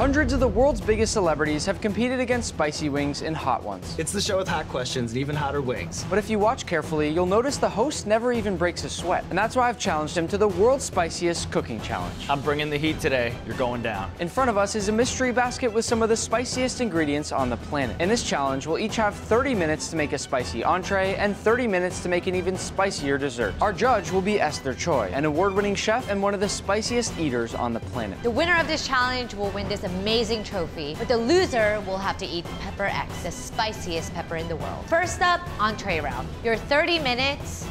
Hundreds of the world's biggest celebrities have competed against spicy wings in Hot Ones. It's the show with hot questions and even hotter wings. But if you watch carefully, you'll notice the host never even breaks a sweat. And that's why I've challenged him to the world's spiciest cooking challenge. I'm bringing the heat today. You're going down. In front of us is a mystery basket with some of the spiciest ingredients on the planet. In this challenge, we'll each have 30 minutes to make a spicy entree and 30 minutes to make an even spicier dessert. Our judge will be Esther, an award-winning chef and one of the spiciest eaters on the planet. The winner of this challenge will win this amazing trophy, but the loser will have to eat Pepper X, the spiciest pepper in the world. First up, entree round. Your 30 minutes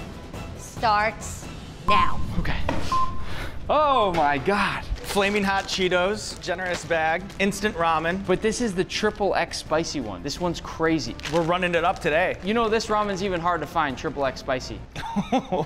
starts now. Okay. Oh my God. Flaming hot Cheetos, generous bag, instant ramen. But this is the XXX spicy one. This one's crazy. We're running it up today. You know, this ramen's even hard to find, XXX spicy.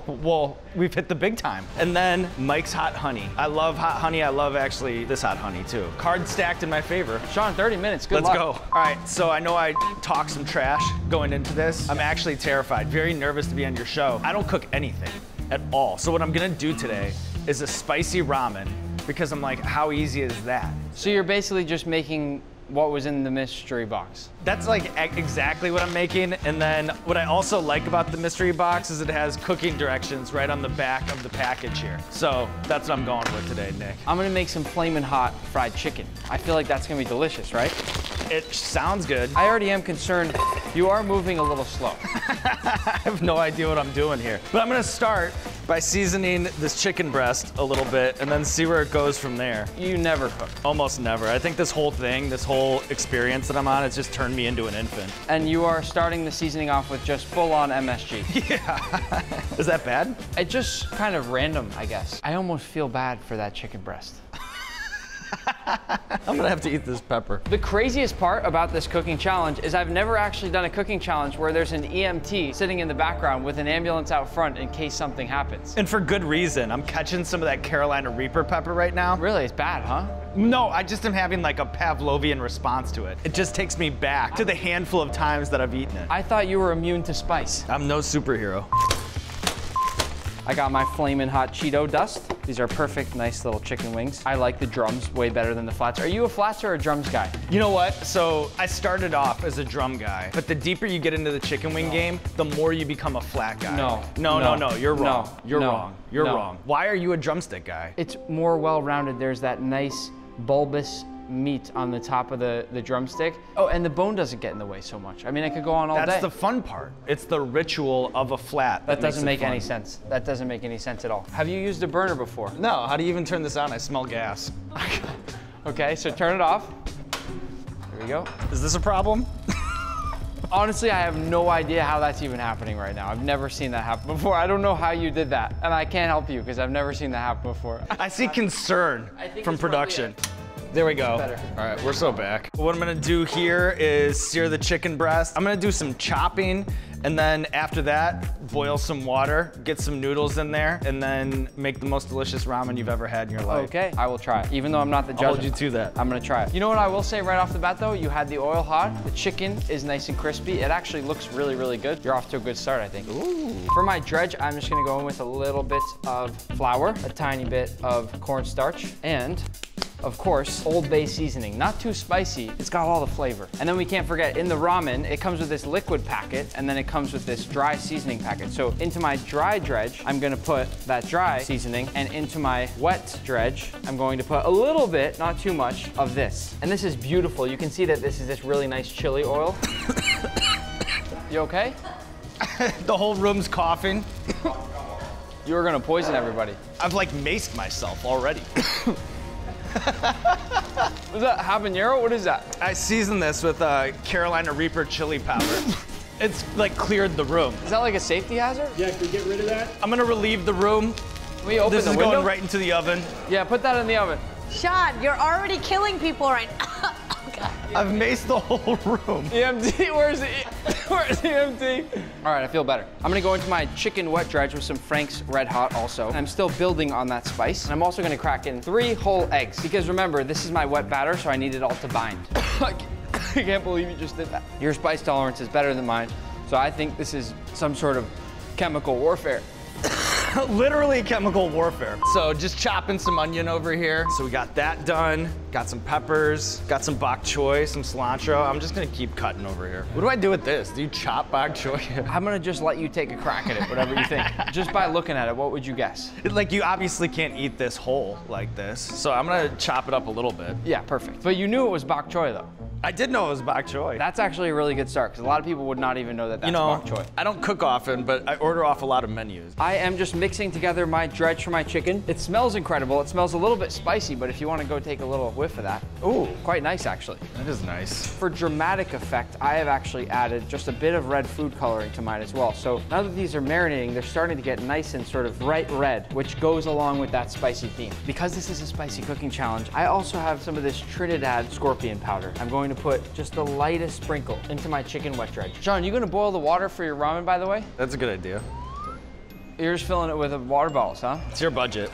Well, we've hit the big time. And then Mike's hot honey. I love hot honey. I love actually this hot honey too. Card stacked in my favor. Sean, 30 minutes, good Let's luck. go. All right, so I know I talked some trash going into this. I'm actually terrified, very nervous to be on your show. I don't cook anything at all. So what I'm gonna do today is a spicy ramen, because I'm like, how easy is that? So you're basically just making what was in the mystery box. That's like exactly what I'm making. And then what I also like about the mystery box is it has cooking directions right on the back of the package here. So that's what I'm going with today, Nick. I'm gonna make some flamin' hot fried chicken. I feel like that's gonna be delicious, right? It sounds good. I already am concerned. You are moving a little slow. I have no idea what I'm doing here. But I'm gonna start by seasoning this chicken breast a little bit and then see where it goes from there. You never cook. Almost never. I think this whole thing, this whole experience that I'm on, it's just turned me into an infant. And you are starting the seasoning off with just full-on MSG. Yeah. Is that bad? It's just kind of random, I guess. I almost feel bad for that chicken breast. I'm gonna have to eat this pepper. The craziest part about this cooking challenge is I've never actually done a cooking challenge where there's an EMT sitting in the background with an ambulance out front in case something happens. And for good reason. I'm catching some of that Carolina Reaper pepper right now. Really, it's bad, huh? No, I just am having like a Pavlovian response to it. It just takes me back to the handful of times that I've eaten it. I thought you were immune to spice. I'm no superhero. I got my flamin' hot Cheeto dust. These are perfect, nice little chicken wings. I like the drums way better than the flats. Are you a flats or a drums guy? You know what? So I started off as a drum guy, but the deeper you get into the chicken wing game, the more you become a flat guy. No. No, you're wrong. No. You're No. wrong. You're No. wrong. Why are you a drumstick guy? It's more well-rounded. There's that nice bulbous meat on the top of the drumstick. Oh, and the bone doesn't get in the way so much. I mean, I could go on all day. That's the fun part. It's the ritual of a flat. That doesn't make fun. any sense. That doesn't make any sense at all. Have you used a burner before? No, how do you even turn this on? I smell gas. Okay, so turn it off. There we go. Is this a problem? Honestly, I have no idea how that's even happening right now. I've never seen that happen before. I don't know how you did that. And I can't help you because I've never seen that happen before. I see concern from production. There we go. Better. All right, we're so back. What I'm gonna do here is sear the chicken breast. I'm gonna do some chopping, and then after that, boil some water, get some noodles in there, and then make the most delicious ramen you've ever had in your life. Okay, I will try it. Even though I'm not the judge, I'll hold you to that. I'm gonna try it. You know what I will say right off the bat though? You had the oil hot, the chicken is nice and crispy. It actually looks really, really good. You're off to a good start, I think. Ooh. For my dredge, I'm just gonna go in with a little bit of flour, a tiny bit of cornstarch, and of course, Old Bay seasoning. Not too spicy, it's got all the flavor. And then we can't forget, in the ramen, it comes with this liquid packet, and then it comes with this dry seasoning packet. So into my dry dredge, I'm gonna put that dry seasoning, and into my wet dredge, I'm going to put a little bit, not too much, of this. And this is beautiful. You can see that this is this really nice chili oil. You okay? The whole room's coughing. You were gonna poison everybody. I've like maced myself already. Was that habanero? What is that? I seasoned this with Carolina Reaper chili powder. It's like cleared the room. Is that like a safety hazard? Yeah, can we get rid of that? I'm gonna relieve the room. Can we open This the is window? going right into the oven. Yeah, put that in the oven. Sean, you're already killing people right now. Oh, God. I've maced the whole room. EMT, where's the EMT? All right, I feel better. I'm gonna go into my chicken wet dredge with some Frank's Red Hot also. And I'm still building on that spice. And I'm also gonna crack in 3 whole eggs. Because remember, this is my wet batter, so I need it all to bind. I can't believe you just did that. Your spice tolerance is better than mine, so I think this is some sort of chemical warfare. Literally chemical warfare. So just chopping some onion over here. So we got that done. Got some peppers, got some bok choy, some cilantro. I'm just gonna keep cutting over here. What do I do with this? Do you chop bok choy? I'm gonna just let you take a crack at it, whatever you think. Just by looking at it, what would you guess? Like, you obviously can't eat this whole like this. So I'm gonna chop it up a little bit. Yeah, perfect. But you knew it was bok choy though. I did know it was bok choy. That's actually a really good start, because a lot of people would not even know that that's bok choy. I don't cook often, but I order off a lot of menus. I am just mixing together my dredge for my chicken. It smells incredible. It smells a little bit spicy, but if you want to go take a little whiff of that. Ooh, quite nice actually. That is nice. For dramatic effect, I have actually added just a bit of red food coloring to mine as well. So now that these are marinating, they're starting to get nice and sort of bright red, which goes along with that spicy theme. Because this is a spicy cooking challenge, I also have some of this Trinidad scorpion powder. I'm going to put just the lightest sprinkle into my chicken wet dredge. John, you gonna boil the water for your ramen, by the way? That's a good idea. You're just filling it with water bottles, huh? It's your budget.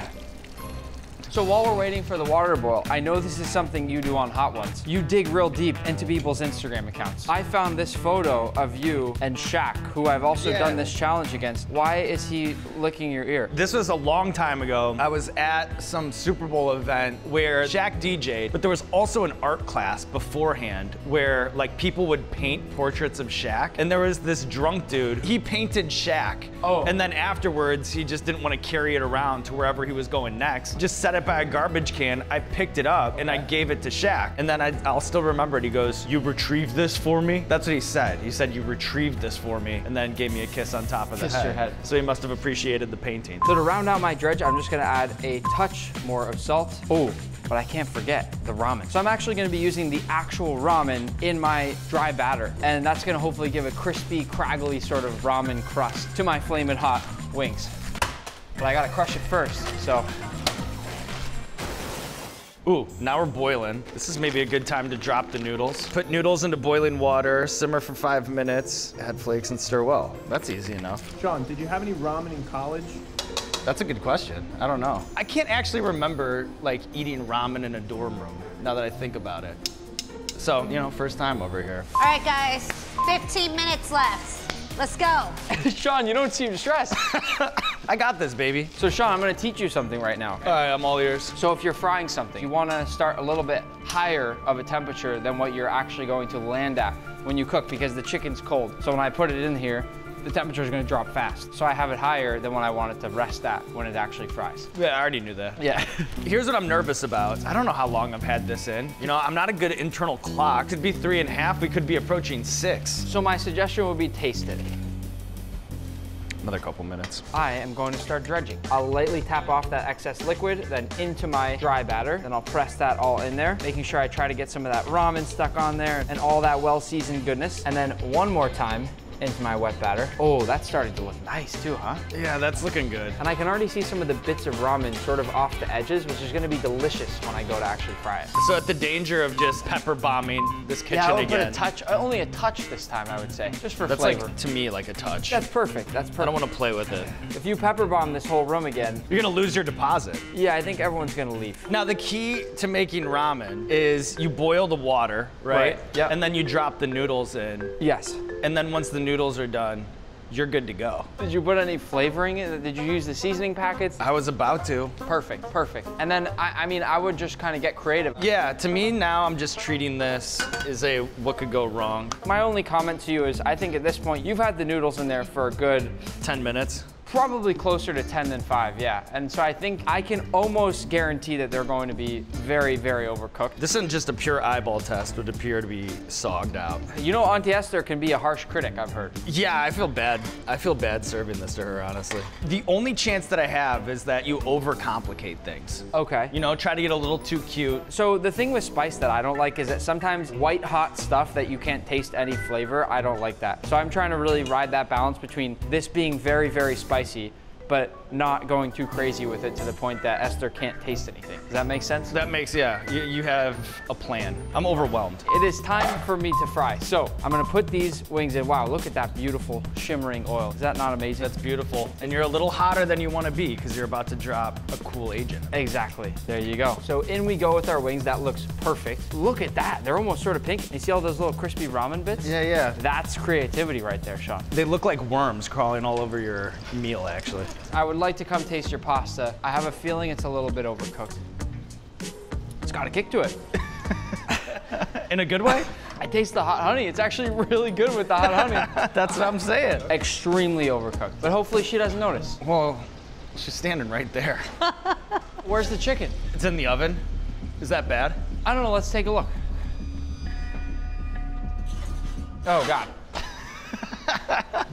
So while we're waiting for the water to boil, I know this is something you do on Hot Ones. You dig real deep into people's Instagram accounts. I found this photo of you and Shaq, who I've also done this challenge against. Why is he licking your ear? This was a long time ago. I was at some Super Bowl event where Shaq DJ'd, but there was also an art class beforehand where like people would paint portraits of Shaq. And there was this drunk dude, he painted Shaq. Oh. And then afterwards, he just didn't want to carry it around to wherever he was going next. Just set it by a garbage can. I picked it up and I gave it to Shaq. And then I'll still remember it. He goes, "You retrieved this for me?" That's what he said. He said, "You retrieved this for me," and then gave me a kiss on top of the Kissed your head. So he must have appreciated the painting. So to round out my dredge, I'm just gonna add a touch more of salt. Oh, but I can't forget the ramen. So I'm actually gonna be using the actual ramen in my dry batter. And that's gonna hopefully give a crispy, craggly sort of ramen crust to my flaming hot wings. But I gotta crush it first, so. Ooh, now we're boiling. This is maybe a good time to drop the noodles. Put noodles into boiling water, simmer for 5 minutes, add flakes and stir well. That's easy enough. Sean, did you have any ramen in college? That's a good question. I don't know. I can't actually remember like eating ramen in a dorm room now that I think about it. So, you know, first time over here. All right, guys, 15 minutes left. Let's go. Sean, you don't seem stressed. I got this, baby. So Sean, I'm gonna teach you something right now. All right, I'm all ears. So if you're frying something, you wanna start a little bit higher of a temperature than what you're actually going to land at when you cook, because the chicken's cold. So when I put it in here, the temperature is gonna drop fast. So I have it higher than what I want it to rest at when it actually fries. Yeah, I already knew that. Yeah. Here's what I'm nervous about. I don't know how long I've had this in. You know, I'm not a good internal clock. Could be 3.5, we could be approaching 6. So my suggestion would be taste it. Another couple minutes. I am going to start dredging. I'll lightly tap off that excess liquid, then into my dry batter. Then I'll press that all in there, making sure I try to get some of that ramen stuck on there and all that well-seasoned goodness. And then one more time into my wet batter. Oh, that's starting to look nice too, huh? Yeah, that's looking good. And I can already see some of the bits of ramen sort of off the edges, which is gonna be delicious when I go to actually fry it. So at the danger of just pepper bombing this kitchen Yeah, I would again. put a touch, only a touch this time, I would say, just for That's flavor. like, to me, like a touch. That's perfect, that's perfect. I don't want to play with it. If you pepper bomb this whole room again, You're gonna lose your deposit. yeah, I think everyone's gonna leave. Now the key to making ramen is you boil the water, right? Right, yep. And then you drop the noodles in. Yes. And then once the noodles are done, you're good to go. Did you put any flavoring in it? Did you use the seasoning packets? I was about to. Perfect, perfect. And then, I mean, I would just kind of get creative. Yeah, to me now I'm just treating this as a what could go wrong. My only comment to you is, I think at this point, you've had the noodles in there for a good 10 minutes. probably closer to 10 than 5, yeah. And so I think I can almost guarantee that they're going to be very, very overcooked. This isn't just a pure eyeball test, would appear to be sogged out. You know, Auntie Esther can be a harsh critic, I've heard. Yeah, I feel bad. I feel bad serving this to her, honestly. The only chance that I have is that you overcomplicate things. Okay. You know, try to get a little too cute. So the thing with spice that I don't like is that sometimes white hot stuff that you can't taste any flavor, I don't like that. So I'm trying to really ride that balance between this being very, very spicy, but not going too crazy with it to the point that Esther can't taste anything. Does that make sense? That makes, yeah, you have a plan. I'm overwhelmed. It is time for me to fry. So I'm gonna put these wings in. Wow, look at that beautiful shimmering oil. Is that not amazing? That's beautiful. And you're a little hotter than you want to be because you're about to drop a cool agent. Exactly, there you go. So in we go with our wings. That looks perfect. Look at that, they're almost sort of pink. You see all those little crispy ramen bits? Yeah. That's creativity right there, Sean. They look like worms crawling all over your meal, actually. I would like to come taste your pasta. I have a feeling it's a little bit overcooked. It's got a kick to it. In a good way? I taste the hot honey. It's actually really good with the hot honey. That's what I'm saying. Extremely overcooked, but hopefully she doesn't notice. Well, she's standing right there. Where's the chicken? It's in the oven. Is that bad? I don't know, let's take a look. Oh God.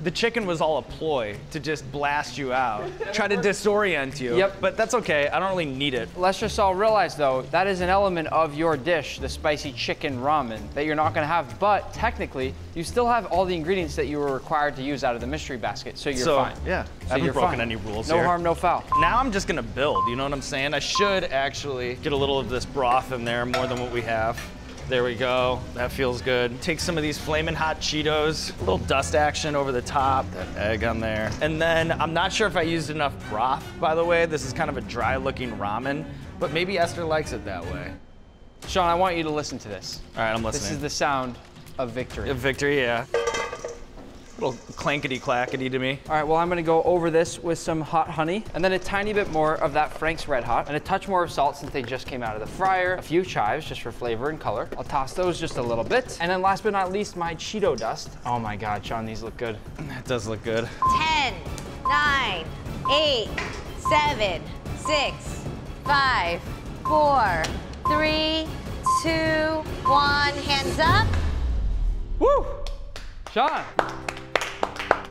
The chicken was all a ploy to just blast you out, try to disorient you. Yep. But that's okay, I don't really need it. Let's just all realize though, that is an element of your dish, the spicy chicken ramen, that you're not gonna have, but technically, you still have all the ingredients that you were required to use out of the mystery basket, so you're fine. Yeah, So I haven't you're broken fine. any rules No here. harm, no foul. Now I'm just gonna build, you know what I'm saying? I should actually get a little of this broth in there, more than what we have. There we go, that feels good. Take some of these flaming hot Cheetos, a little dust action over the top, that egg on there. And then I'm not sure if I used enough broth, by the way. This is kind of a dry looking ramen, but maybe Esther likes it that way. Sean, I want you to listen to this. All right, I'm This listening. is the sound of victory. Victory, yeah. Little clankety clackety to me. All right, well, I'm gonna go over this with some hot honey, and then a tiny bit more of that Frank's Red Hot, and a touch more of salt since they just came out of the fryer, a few chives just for flavor and color. I'll toss those just a little bit. And then last but not least, my Cheeto dust. Oh my God, Sean, these look good. It does look good. 10, 9, 8, 7, 6, 5, 4, 3, 2, 1. Hands up. Woo! Sean.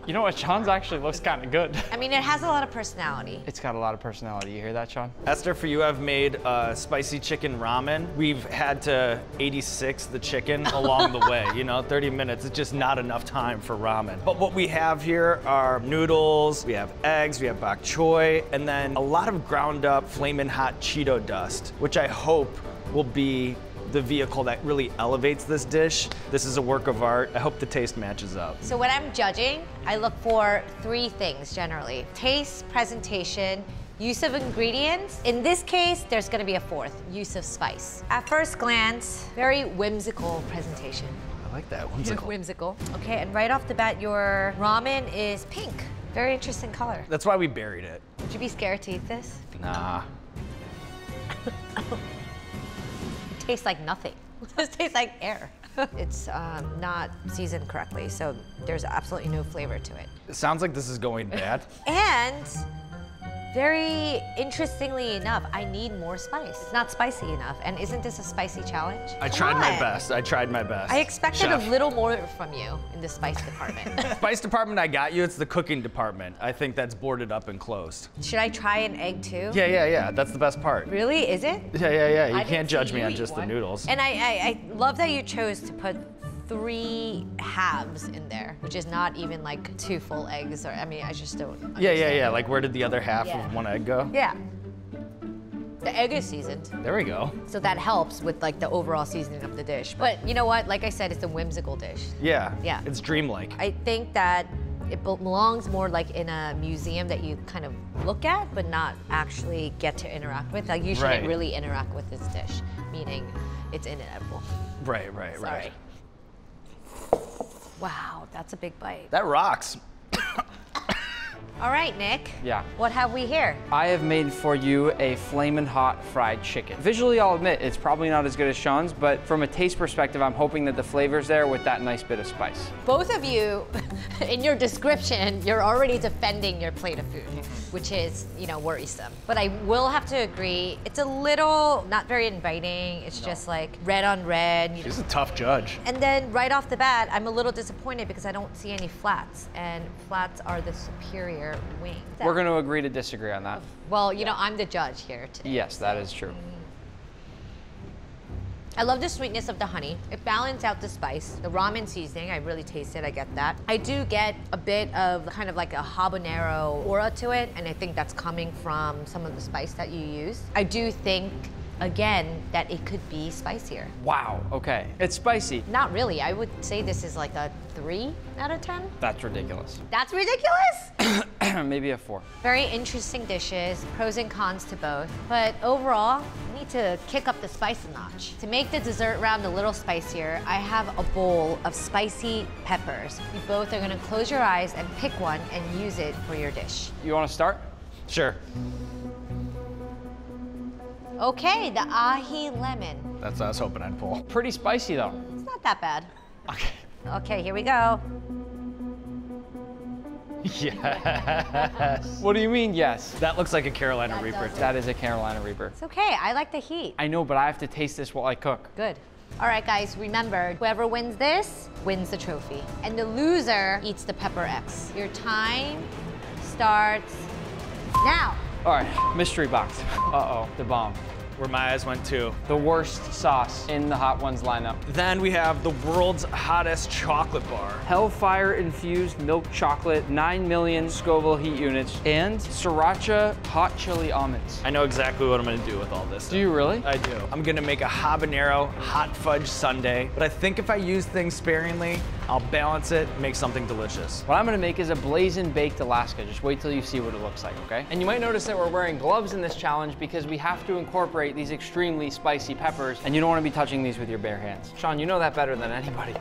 You know what, Sean's actually looks kind of good. I mean, it has a lot of personality. It's got a lot of personality. You hear that, Sean? Esther, for you, I've made spicy chicken ramen. We've had to 86 the chicken along the way. You know, 30 minutes is just not enough time for ramen. But what we have here are noodles, we have eggs, we have bok choy, and then a lot of ground up flamin' hot Cheeto dust, which I hope will be the vehicle that really elevates this dish. This is a work of art. I hope the taste matches up. So when I'm judging, I look for 3 things generally. Taste, presentation, use of ingredients. In this case, there's gonna be a 4th, use of spice. At first glance, very whimsical presentation. I like that, whimsical. Whimsical. Okay, and right off the bat, your ramen is pink. Very interesting color. That's why we buried it. Would you be scared to eat this? Nah. It tastes like nothing. This tastes like air. It's not seasoned correctly, so there's absolutely no flavor to it. It sounds like this is going bad. And very interestingly enough, I need more spice. It's not spicy enough. And isn't this a spicy challenge? I Come tried my on. best. I tried my best. I expected Chef. a little more from you in the spice department. Spice department, I got you. It's the cooking department. I think that's boarded up and closed. Should I try an egg too? Yeah. That's the best part. Really, is it? Yeah. You I can't didn't judge see me you on eat just the one. noodles. And I love that you chose to put 3 halves in there, which is not even like 2 full eggs, or I mean, I just don't understand. Yeah. Like, where did the other half Yeah. of one egg go? Yeah. The egg is seasoned, There we go. so that helps with like the overall seasoning of the dish. But you know what? Like I said, it's a whimsical dish. Yeah. Yeah. It's dreamlike. I think that it belongs more like in a museum that you kind of look at, but not actually get to interact with. Like you shouldn't Right. really interact with this dish, meaning it's inedible. Right. Sorry. Wow, that's a big bite. That rocks. All right, Nick. Yeah. What have we here? I have made for you a flamin' hot fried chicken. Visually, I'll admit, it's probably not as good as Sean's, but from a taste perspective, I'm hoping that the flavor's there with that nice bit of spice. Both of you, in your description, you're already defending your plate of food, which is, you know, worrisome. But I will have to agree, it's a little not very inviting. It's just like red on red. She's a tough judge. And then right off the bat, I'm a little disappointed because I don't see any flats, and flats are the superior wing. We're going to agree to disagree on that. Well, you know, I'm the judge here today. Yes, that is true. I love the sweetness of the honey. It balanced out the spice. The ramen seasoning, I really taste it, I get that. I do get a bit of kind of like a habanero aura to it, and I think that's coming from some of the spice that you use. I do think again, that it could be spicier. Wow, okay. It's spicy. Not really. I would say this is like a 3 out of 10. That's ridiculous. That's ridiculous? Maybe a 4. Very interesting dishes, pros and cons to both. But overall, we need to kick up the spice a notch. To make the dessert round a little spicier, I have a bowl of spicy peppers. You both are gonna close your eyes and pick one and use it for your dish. You wanna start? Sure. Okay, the ahi lemon. That's what I was hoping I'd pull. Pretty spicy though. It's not that bad. Okay. Okay, here we go. Yes. What do you mean, yes? That looks like a Carolina That Reaper. does. That is a Carolina Reaper. It's okay, I like the heat. I know, but I have to taste this while I cook. Good. All right, guys, remember, whoever wins this wins the trophy. And the loser eats the pepper X. Your time starts now. All right, mystery box. Uh-oh, the bomb. Where my eyes went to. The worst sauce in the Hot Ones lineup. Then we have the world's hottest chocolate bar. Hellfire-infused milk chocolate, 9 million Scoville heat units, and sriracha hot chili almonds. I know exactly what I'm gonna do with all this. Do you really? I do. I'm gonna make a habanero hot fudge sundae, but I think if I use things sparingly, I'll balance it, make something delicious. What I'm gonna make is a blazing baked Alaska. Just wait till you see what it looks like, okay? And you might notice that we're wearing gloves in this challenge because we have to incorporate these extremely spicy peppers, and you don't wanna be touching these with your bare hands. Sean, you know that better than anybody.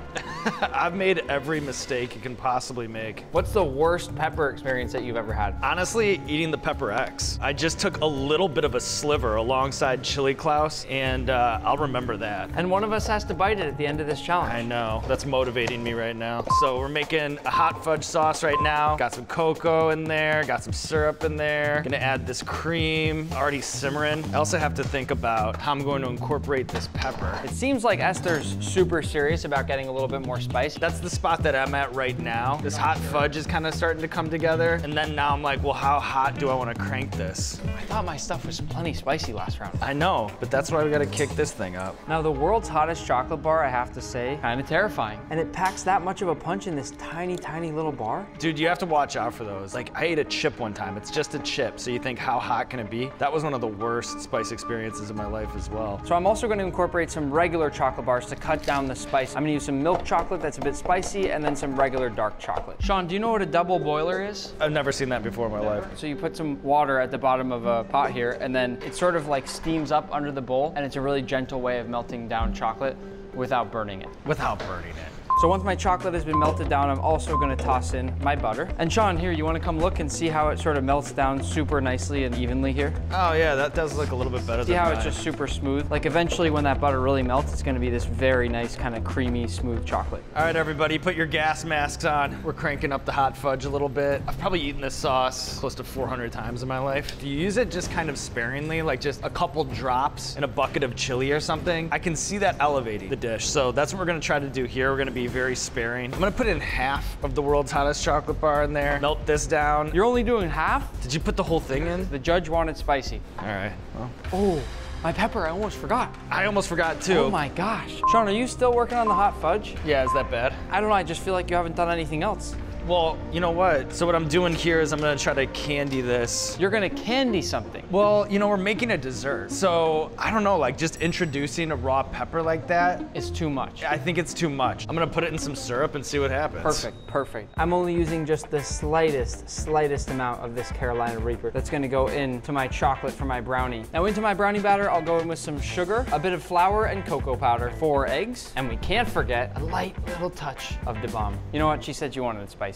I've made every mistake you can possibly make. What's the worst pepper experience that you've ever had? Honestly, eating the Pepper X. I just took a little bit of a sliver alongside Chili Klaus, and I'll remember that. And one of us has to bite it at the end of this challenge. I know, that's motivating me right now. So we're making a hot fudge sauce right now. Got some cocoa in there, got some syrup in there. Gonna add this cream, already simmering. I also have to think about how I'm going to incorporate this pepper. It seems like Esther's super serious about getting a little bit more spice. That's the spot that I'm at right now. This hot fudge is kind of starting to come together. And then now I'm like, well, how hot do I want to crank this? I thought my stuff was plenty spicy last round. I know, but that's why we gotta kick this thing up. Now, the world's hottest chocolate bar, I have to say, kind of terrifying. And it packs that much of a punch in this tiny, tiny little bar. Dude, you have to watch out for those. Like, I ate a chip one time. It's just a chip, so you think, how hot can it be? That was one of the worst spice experiences of my life as well. So I'm also gonna incorporate some regular chocolate bars to cut down the spice. I'm gonna use some milk chocolate that's a bit spicy, and then some regular dark chocolate. Sean, do you know what a double boiler is? I've never seen that before in my life. So you put some water at the bottom of a pot here, and then it sort of like steams up under the bowl, and it's a really gentle way of melting down chocolate without burning it. Without burning it. So once my chocolate has been melted down, I'm also gonna toss in my butter. And Sean, here, you wanna come look and see how it sort of melts down super nicely and evenly here? Oh yeah, that does look a little bit better See than how mine. it's just super smooth? Like eventually when that butter really melts, it's gonna be this very nice kind of creamy, smooth chocolate. All right, everybody, put your gas masks on. We're cranking up the hot fudge a little bit. I've probably eaten this sauce close to 400 times in my life. Do you use it just kind of sparingly, like just a couple drops in a bucket of chili or something? I can see that elevating the dish. So that's what we're gonna try to do here. We're gonna be very sparing. I'm gonna put in half of the world's hottest chocolate bar in there. Melt this down. You're only doing half? Did you put the whole thing in? The judge wanted spicy. All right, well. Oh, my pepper, I almost forgot. I almost forgot too. Oh my gosh. Sean, are you still working on the hot fudge? Yeah, is that bad? I don't know, I just feel like you haven't done anything else. Well, you know what? So what I'm doing here is I'm gonna try to candy this. You're gonna candy something. Well, you know, we're making a dessert. So, I don't know, like just introducing a raw pepper like that, It's too much. I think it's too much. I'm gonna put it in some syrup and see what happens. Perfect, perfect. I'm only using just the slightest amount of this Carolina Reaper that's gonna go into my chocolate for my brownie. Now into my brownie batter, I'll go in with some sugar, a bit of flour and cocoa powder, 4 eggs, and we can't forget a light little touch of the bomb. You know what? She said you wanted it spicy.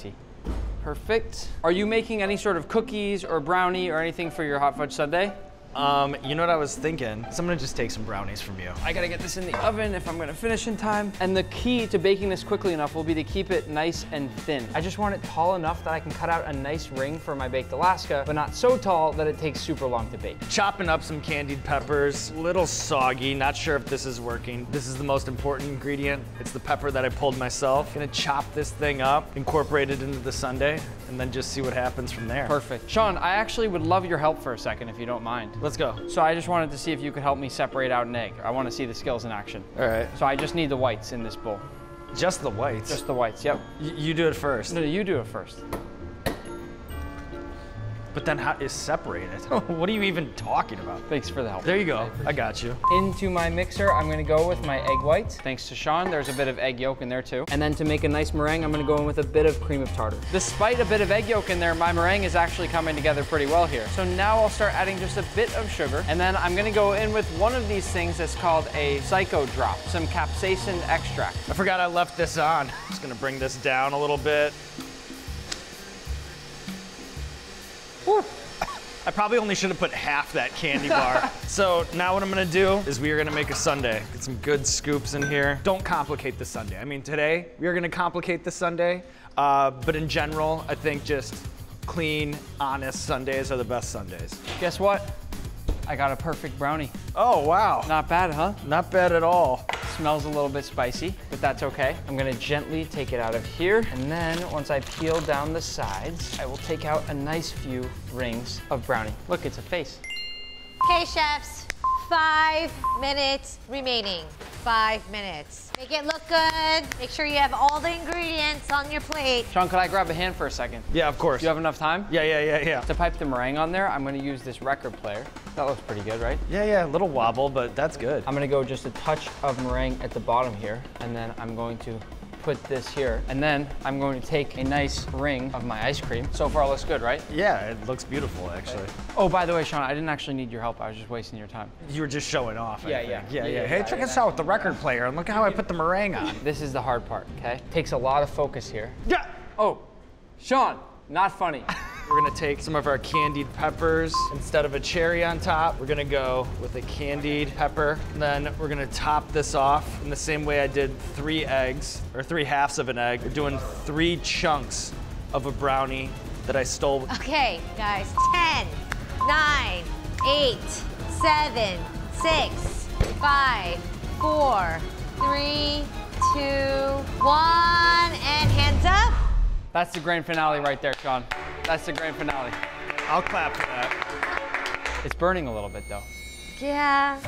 Perfect. Are you making any sort of cookies or brownie or anything for your hot fudge sundae? You know what I was thinking? So I'm gonna just take some brownies from you. I gotta get this in the oven if I'm gonna finish in time. And the key to baking this quickly enough will be to keep it nice and thin. I just want it tall enough that I can cut out a nice ring for my baked Alaska, but not so tall that it takes super long to bake. Chopping up some candied peppers, a little soggy, not sure if this is working. This is the most important ingredient. It's the pepper that I pulled myself. Gonna chop this thing up, incorporate it into the sundae, and then just see what happens from there. Perfect. Sean, I actually would love your help for a second if you don't mind. Let's go. So I just wanted to see if you could help me separate out an egg. I want to see the skills in action. All right. So I just need the whites in this bowl. Just the whites? Just the whites, yep. You do it first. No, you do it first. But then how is separated? What are you even talking about? Thanks for the help. There you go. I got you. Into my mixer, I'm gonna go with my egg whites. Thanks to Sean, there's a bit of egg yolk in there too. And then to make a nice meringue, I'm gonna go in with a bit of cream of tartar. Despite a bit of egg yolk in there, my meringue is actually coming together pretty well here. So now I'll start adding just a bit of sugar. And then I'm gonna go in with one of these things that's called a psycho drop, some capsaicin extract. I forgot I left this on. Just gonna bring this down a little bit. Woo. I probably only should have put half that candy bar. So now what I'm gonna do is we are gonna make a sundae. Get some good scoops in here. Don't complicate the sundae. I mean, today we are gonna complicate the sundae, but in general, I think just clean, honest sundaes are the best sundaes. Guess what? I got a perfect brownie. Oh, wow. Not bad, huh? Not bad at all. Smells a little bit spicy, but that's okay. I'm gonna gently take it out of here, and then once I peel down the sides, I will take out a nice few rings of brownie. Look, it's a face. Okay, chefs, 5 minutes remaining. 5 minutes. Make it look good. Make sure you have all the ingredients on your plate. Sean, could I grab a hand for a second? Yeah, of course. Do you have enough time? Yeah. To pipe the meringue on there, I'm gonna use this record player. That looks pretty good, right? Yeah, a little wobble, but that's good. I'm gonna go just a touch of meringue at the bottom here, and then I'm going to put this here. And then I'm going to take a nice ring of my ice cream. So far, it looks good, right? Yeah, it looks beautiful, actually. Oh, by the way, Sean, I didn't actually need your help. I was just wasting your time. You were just showing off, I think. Yeah. Hey, check us out with the record player, and look how I put the meringue on. This is the hard part, okay? Takes a lot of focus here. Yeah. Oh, Sean, not funny. We're gonna take some of our candied peppers. Instead of a cherry on top, we're gonna go with a candied pepper. Then we're gonna top this off in the same way I did 3 eggs, or 3 halves of an egg. We're doing 3 chunks of a brownie that I stole. Okay, guys, 10, 9, 8, 7, 6, 5, 4, 3, 2, 1, and hands up. That's the grand finale right there, Sean. That's the grand finale. I'll clap for that. It's burning a little bit, though. Yeah.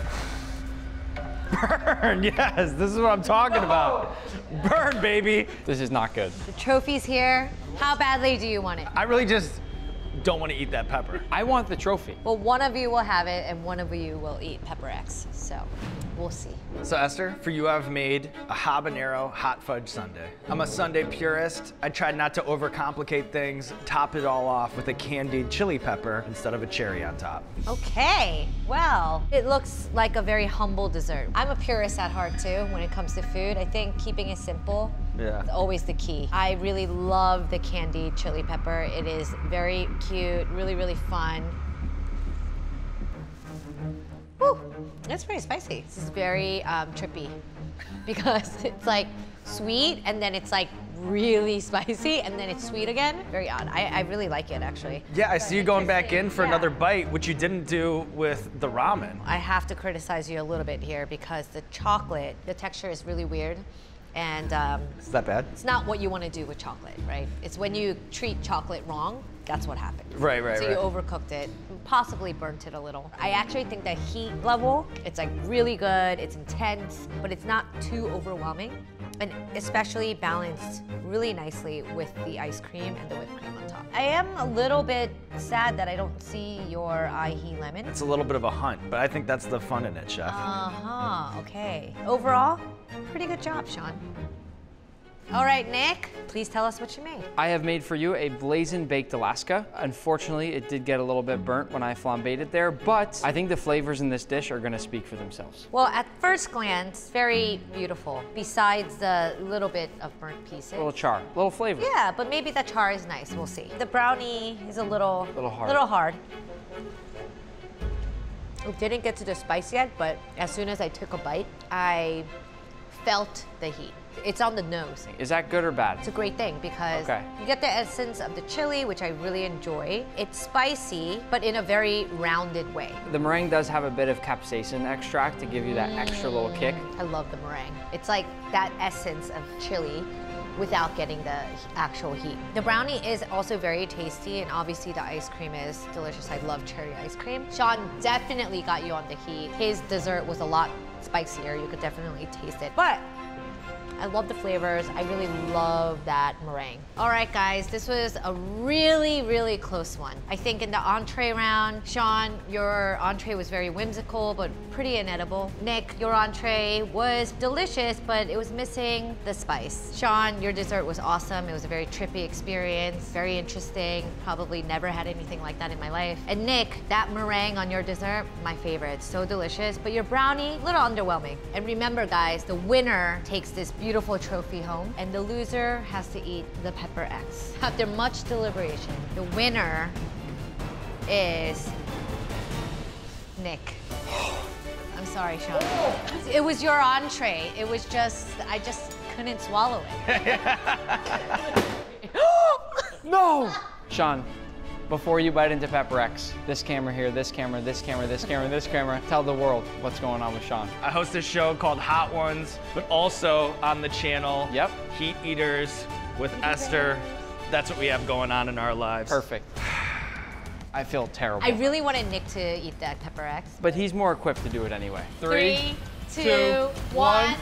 Burn, yes, this is what I'm talking about. Burn, baby. This is not good. The trophy's here. How badly do you want it? I really just don't want to eat that pepper. I want the trophy. Well, one of you will have it, and one of you will eat Pepper X. So, we'll see. So Esther, for you I've made a habanero hot fudge sundae. I'm a sundae purist. I tried not to overcomplicate things, top it all off with a candied chili pepper instead of a cherry on top. Okay, well, it looks like a very humble dessert. I'm a purist at heart too when it comes to food. I think keeping it simple is always the key. I really love the candied chili pepper. It is very cute, really, really fun. Woo, that's pretty spicy. This is very trippy because it's like sweet and then it's like really spicy and then it's sweet again. Very odd. I really like it actually. Yeah, I see you going back in for another bite, which you didn't do with the ramen. I have to criticize you a little bit here because the chocolate, the texture is really weird. And Is that bad? it's not what you want to do with chocolate, right? It's when you treat chocolate wrong, that's what happened. Right. So you overcooked it, possibly burnt it a little. I actually think the heat level, it's like really good, it's intense, but it's not too overwhelming. And especially balanced really nicely with the ice cream and the whipped cream on top. I am a little bit sad that I don't see your ahi lemon. It's a little bit of a hunt, but I think that's the fun in it, Chef. Okay. Overall, pretty good job, Sean. All right, Nick, please tell us what you made. I have made for you a blazing baked Alaska. Unfortunately, it did get a little bit burnt when I flambéed it there, but I think the flavors in this dish are gonna speak for themselves. Well, at first glance, very beautiful, besides the little bit of burnt pieces. A little char, a little flavor. Yeah, but maybe the char is nice, we'll see. The brownie is a little hard. It didn't get to the spice yet, but as soon as I took a bite, I felt the heat. It's on the nose. Is that good or bad? It's a great thing because you get the essence of the chili, which I really enjoy. It's spicy, but in a very rounded way. The meringue does have a bit of capsaicin extract to give you that extra little kick. I love the meringue. It's like that essence of chili without getting the actual heat. The brownie is also very tasty, and obviously the ice cream is delicious. I love cherry ice cream. Sean definitely got you on the heat. His dessert was a lot spicier. You could definitely taste it. But I love the flavors. I really love that meringue. All right, guys, this was a really, really close one. I think in the entree round, Sean, your entree was very whimsical, but pretty inedible. Nick, your entree was delicious, but it was missing the spice. Sean, your dessert was awesome. It was a very trippy experience, very interesting. Probably never had anything like that in my life. And Nick, that meringue on your dessert, my favorite. So delicious, but your brownie, a little underwhelming. And remember, guys, the winner takes this beautiful trophy home, and the loser has to eat the Pepper X. After much deliberation, the winner is Nick. I'm sorry, Sean. It was your entree. It was just, I just couldn't swallow it. No! Sean, before you bite into Pepper X, this camera here, this camera, this camera, this camera, this camera, tell the world what's going on with Sean. I host a show called Hot Ones, but also on the channel, Yep. Heat Eaters with Esther. That's what we have going on in our lives. Perfect. I feel terrible. I really wanted Nick to eat that Pepper X. But he's more equipped to do it anyway. 3, 2, 1.